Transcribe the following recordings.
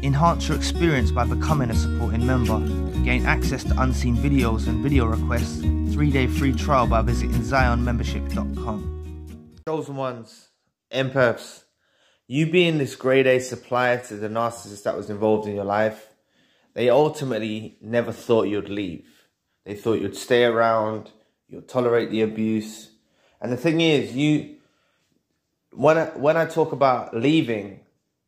Enhance your experience by becoming a supporting member. Gain access to unseen videos and video requests. 3-day free trial by visiting zionmembership.com. Chosen ones, empaths, you being this grade A supplier to the narcissist that was involved in your life, they ultimately never thought you'd leave. They thought you'd stay around, you'd tolerate the abuse. And the thing is, when I talk about leaving,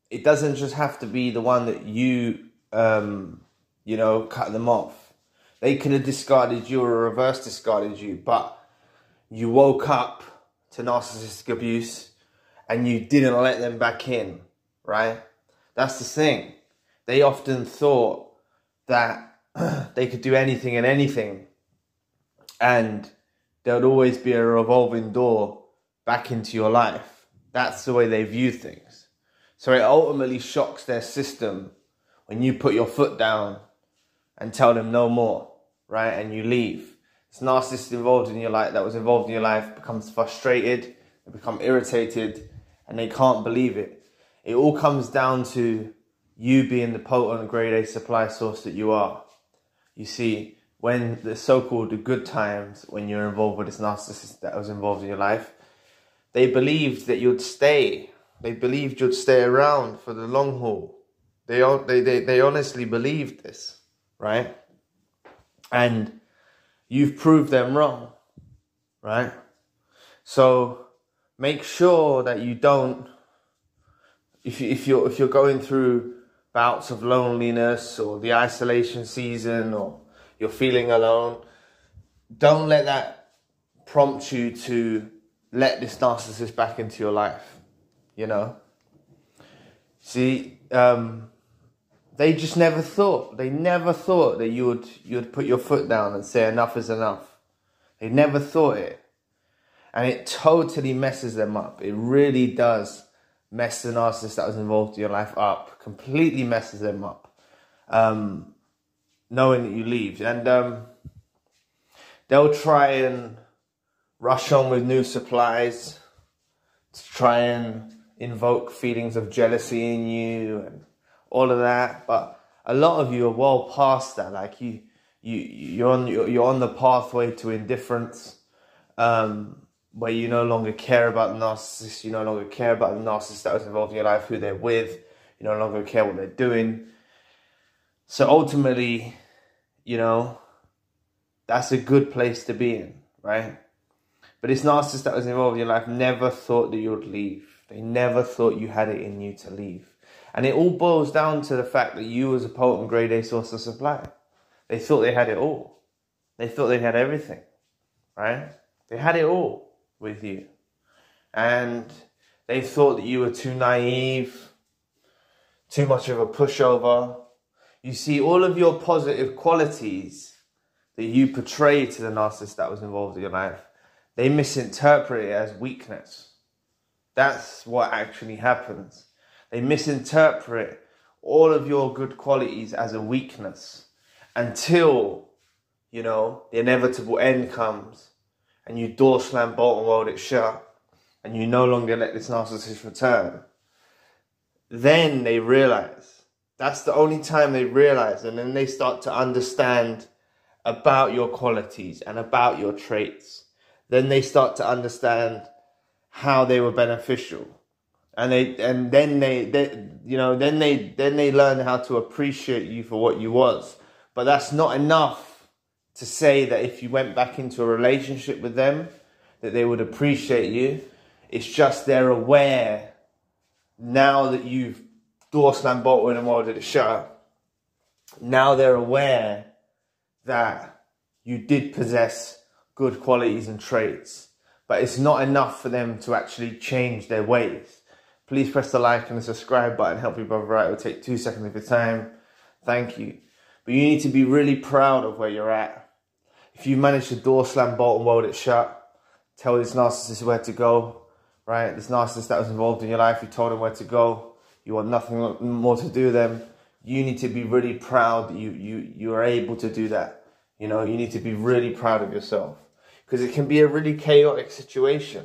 it doesn't just have to be the one that you cut them off. They could have discarded you or reverse discarded you, but you woke up to narcissistic abuse and you didn't let them back in, right? That's the thing. They often thought that they could do anything and anything, and there would always be a revolving door back into your life. That's the way they view things. So it ultimately shocks their system when you put your foot down and tell them no more, right? And you leave. This narcissist involved in your life, that was involved in your life, becomes frustrated, they become irritated, and they can't believe it. It all comes down to you being the potent grade A supply source that you are. You see, when the so-called the good times, when you're involved with this narcissist that was involved in your life, they believed that you'd stay. They believed you'd stay around for the long haul. They honestly believed this, right? And you've proved them wrong, right? So make sure that you don't, if you're going through bouts of loneliness or the isolation season or you're feeling alone, don't let that prompt you to let this narcissist back into your life, you know? See, they just never thought that you'd put your foot down and say enough is enough. They never thought it. And it totally messes them up. It really does mess the narcissist that was involved in your life up. Completely messes them up. Knowing that you leave. And they'll try and rush on with new supplies to try and invoke feelings of jealousy in you and all of that. But a lot of you are well past that. Like you're on the pathway to indifference, where you no longer care about the narcissist. You no longer care about the narcissist that was involved in your life, who they're with. You no longer care what they're doing. So ultimately, you know, that's a good place to be in, right? But this narcissist that was involved in your life never thought that you would leave. They never thought you had it in you to leave. And it all boils down to the fact that you was a potent grade A source of supply. They thought they had it all. They thought they had everything, right? They had it all with you. And they thought that you were too naive, too much of a pushover. You see, all of your positive qualities that you portray to the narcissist that was involved in your life, they misinterpret it as weakness. That's what actually happens. They misinterpret all of your good qualities as a weakness until, you know, the inevitable end comes and you door slam, bolt and weld it shut and you no longer let this narcissist return. Then they realize. That's the only time they realize, and then they start to understand about your qualities and about your traits. Then they start to understand how they were beneficial, and then they learn how to appreciate you for what you was. But that's not enough to say that if you went back into a relationship with them, that they would appreciate you. It's just they're aware now that you've door slam bolted and welded it shut. Now they're aware that you did possess good qualities and traits, but it's not enough for them to actually change their ways. Please press the like and the subscribe button. Help your brother out. It will take 2 seconds of your time. Thank you. But you need to be really proud of where you're at. If you manage to door slam, bolt and weld it shut, tell this narcissist where to go, right? This narcissist that was involved in your life, you told him where to go. You want nothing more to do with them. You need to be really proud that you are able to do that. You know, you need to be really proud of yourself. Because it can be a really chaotic situation.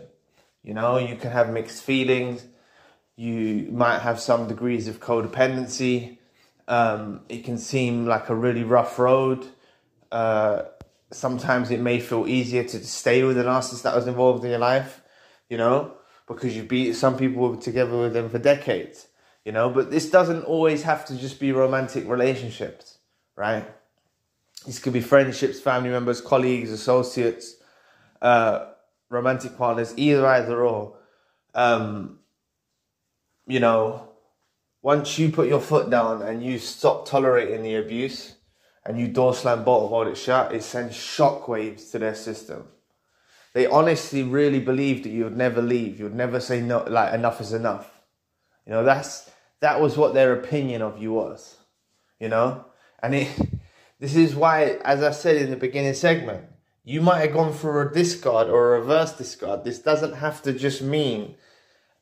You know, you can have mixed feelings. You might have some degrees of codependency. It can seem like a really rough road. Sometimes it may feel easier to stay with a narcissist that was involved in your life, you know, because some people were together with them for decades, you know, but this doesn't always have to just be romantic relationships, right? This could be friendships, family members, colleagues, associates, romantic partners, either or. You know, once you put your foot down and you stop tolerating the abuse and you door slam bolt hold it shut, it sends shockwaves to their system. They honestly really believe that you would never leave. You would never say no, like enough is enough. You know, that was what their opinion of you was, you know? And this is why, as I said in the beginning segment, you might have gone for a discard or a reverse discard. This doesn't have to just mean,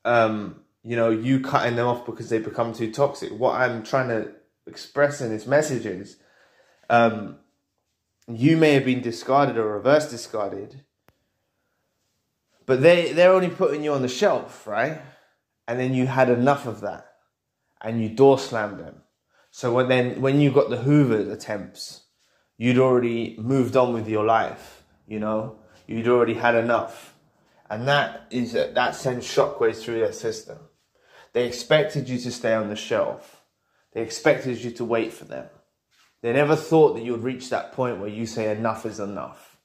you know, you cutting them off because they become too toxic. What I'm trying to express in this message is, you may have been discarded or reverse discarded, but they're only putting you on the shelf, right? And then you had enough of that and you door slammed them. So when you got the Hoover attempts, you'd already moved on with your life, you know? You'd already had enough. And that sends shockwaves through their system. They expected you to stay on the shelf. They expected you to wait for them. They never thought that you would reach that point where you say enough is enough.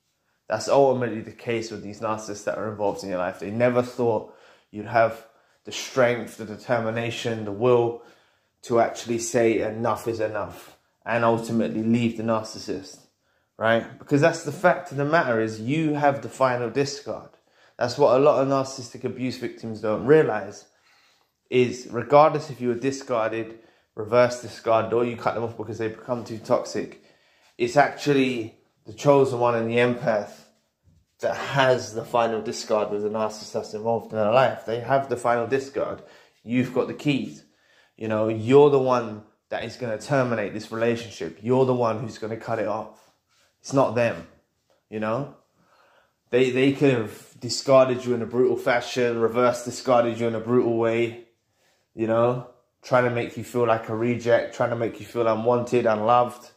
That's ultimately the case with these narcissists that are involved in your life. They never thought you'd have the strength, the determination, the will to actually say enough is enough and ultimately leave the narcissist, right? Because that's the fact of the matter, is you have the final discard. That's what a lot of narcissistic abuse victims don't realize, is regardless if you were discarded, reverse discarded, or you cut them off because they become too toxic, it's actually the chosen one and the empath that has the final discard with the narcissist that's involved in their life. They have the final discard. You've got the keys. You know, you're the one that is going to terminate this relationship. You're the one who's going to cut it off. It's not them, you know. They could have discarded you in a brutal fashion, reverse discarded you in a brutal way, you know, trying to make you feel like a reject, trying to make you feel unwanted, unloved.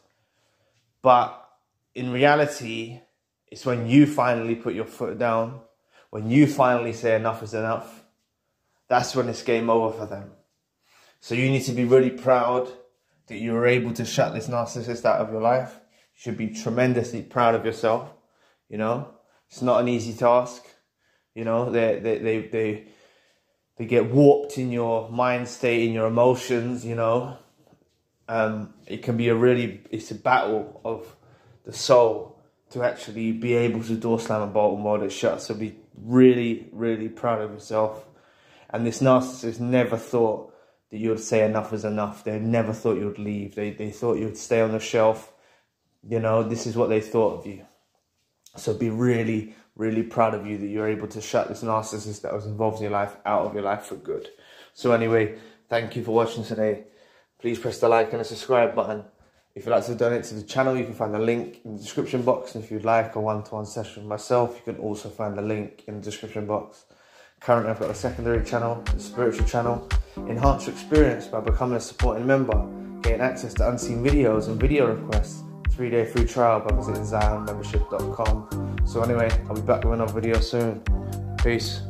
But in reality, it's when you finally put your foot down, when you finally say enough is enough, that's when it's game over for them. So you need to be really proud that you were able to shut this narcissist out of your life. You should be tremendously proud of yourself, you know. It's not an easy task, you know. They get warped in your mind state, in your emotions, you know. It can be it's a battle of the soul to actually be able to door slam and bolt and weld it shut. So be really, really proud of yourself. And this narcissist never thought that you would say enough is enough. They never thought you would leave. They thought you would stay on the shelf. You know, this is what they thought of you. So be really, really proud of you that you're able to shut this narcissist that was involved in your life out of your life for good. So anyway, thank you for watching today. Please press the like and the subscribe button. If you'd like to donate to the channel, you can find the link in the description box. And if you'd like a one-to-one session with myself, you can also find the link in the description box. Currently, I've got a secondary channel, a spiritual channel. Enhance your experience by becoming a supporting member. Gain access to unseen videos and video requests. 3-day free trial by visiting ZionMembership.com. So anyway, I'll be back with another video soon. Peace.